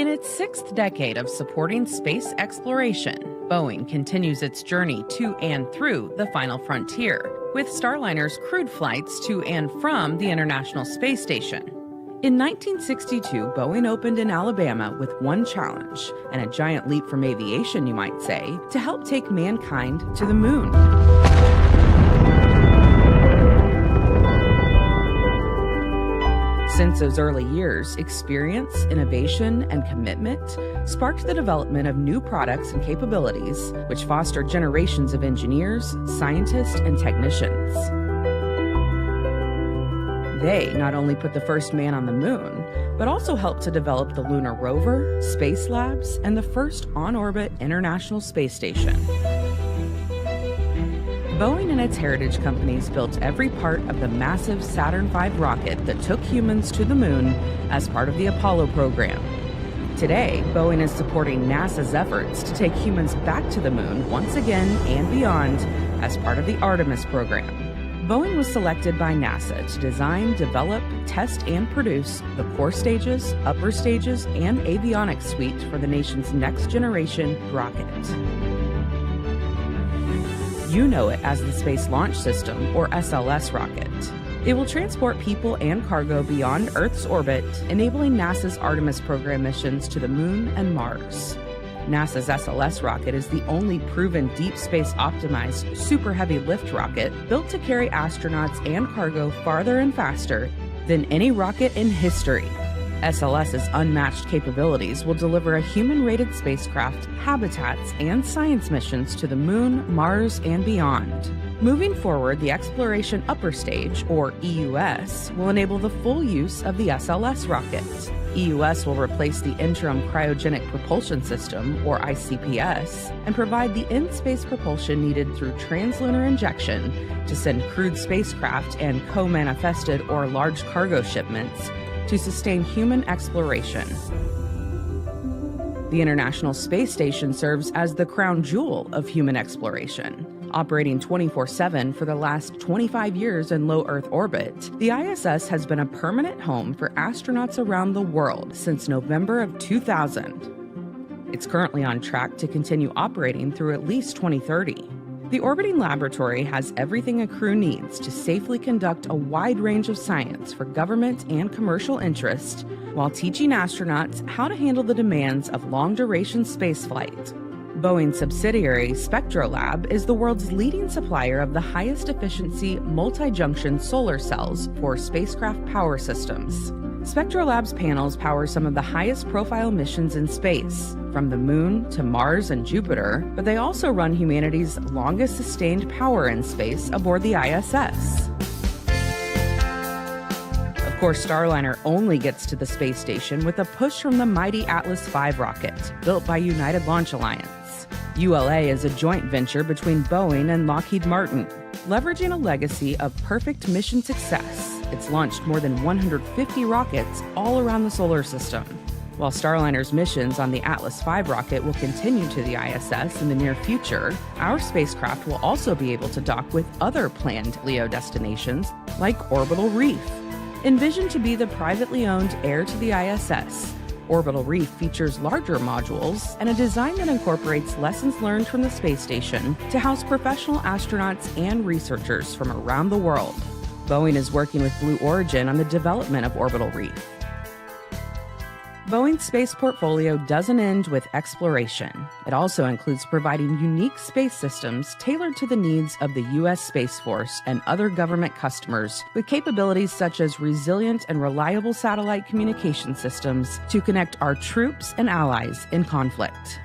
In its sixth decade of supporting space exploration, Boeing continues its journey to and through the final frontier, with Starliner's crewed flights to and from the International Space Station. In 1962, Boeing opened in Alabama with one challenge, and a giant leap from aviation, you might say, to help take mankind to the moon. Since those early years, experience, innovation, and commitment sparked the development of new products and capabilities, which fostered generations of engineers, scientists, and technicians. They not only put the first man on the moon, but also helped to develop the lunar rover, space labs, and the first on-orbit International Space Station. Boeing and its heritage companies built every part of the massive Saturn V rocket that took humans to the moon as part of the Apollo program. Today, Boeing is supporting NASA's efforts to take humans back to the moon once again and beyond as part of the Artemis program. Boeing was selected by NASA to design, develop, test, and produce the core stages, upper stages, and avionics suite for the nation's next generation rocket. You know it as the Space Launch System, or SLS rocket. It will transport people and cargo beyond Earth's orbit, enabling NASA's Artemis program missions to the Moon and Mars. NASA's SLS rocket is the only proven deep space optimized super heavy lift rocket built to carry astronauts and cargo farther and faster than any rocket in history. SLS's unmatched capabilities will deliver a human-rated spacecraft, habitats, and science missions to the Moon, Mars, and beyond. Moving forward, the Exploration Upper Stage, or EUS, will enable the full use of the SLS rocket. EUS will replace the Interim Cryogenic Propulsion System, or ICPS, and provide the in-space propulsion needed through translunar injection to send crewed spacecraft and co-manifested or large cargo shipments to sustain human exploration. The International Space Station serves as the crown jewel of human exploration. Operating 24/7 for the last 25 years in low Earth orbit, the ISS has been a permanent home for astronauts around the world since November of 2000. It's currently on track to continue operating through at least 2030. The orbiting laboratory has everything a crew needs to safely conduct a wide range of science for government and commercial interest, while teaching astronauts how to handle the demands of long-duration spaceflight. Boeing subsidiary Spectrolab is the world's leading supplier of the highest efficiency multi-junction solar cells for spacecraft power systems. Spectrolab's panels power some of the highest profile missions in space, from the Moon to Mars and Jupiter, but they also run humanity's longest sustained power in space aboard the ISS. Of course, Starliner only gets to the space station with a push from the mighty Atlas V rocket, built by United Launch Alliance. ULA is a joint venture between Boeing and Lockheed Martin. Leveraging a legacy of perfect mission success, it's launched more than 150 rockets all around the solar system. While Starliner's missions on the Atlas V rocket will continue to the ISS in the near future, our spacecraft will also be able to dock with other planned LEO destinations, like Orbital Reef. Envisioned to be the privately owned heir to the ISS, Orbital Reef features larger modules and a design that incorporates lessons learned from the space station to house professional astronauts and researchers from around the world. Boeing is working with Blue Origin on the development of Orbital Reef. Boeing's space portfolio doesn't end with exploration. It also includes providing unique space systems tailored to the needs of the U.S. Space Force and other government customers, with capabilities such as resilient and reliable satellite communication systems to connect our troops and allies in conflict.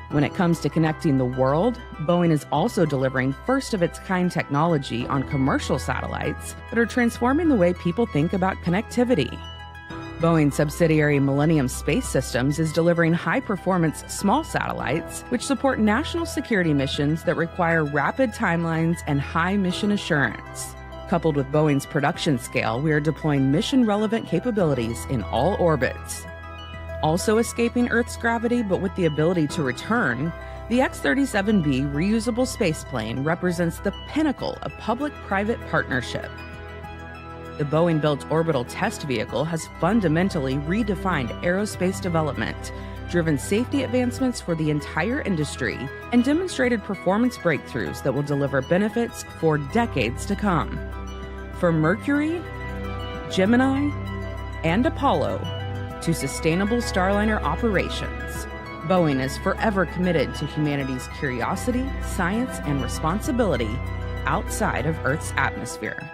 When it comes to connecting the world, Boeing is also delivering first-of-its-kind technology on commercial satellites that are transforming the way people think about connectivity. Boeing subsidiary Millennium Space Systems is delivering high-performance small satellites which support national security missions that require rapid timelines and high mission assurance. Coupled with Boeing's production scale, we are deploying mission-relevant capabilities in all orbits. Also escaping Earth's gravity, but with the ability to return, the X-37B reusable spaceplane represents the pinnacle of public-private partnership. The Boeing-built orbital test vehicle has fundamentally redefined aerospace development, driven safety advancements for the entire industry, and demonstrated performance breakthroughs that will deliver benefits for decades to come. From Mercury, Gemini, and Apollo to sustainable Starliner operations, Boeing is forever committed to humanity's curiosity, science, and responsibility outside of Earth's atmosphere.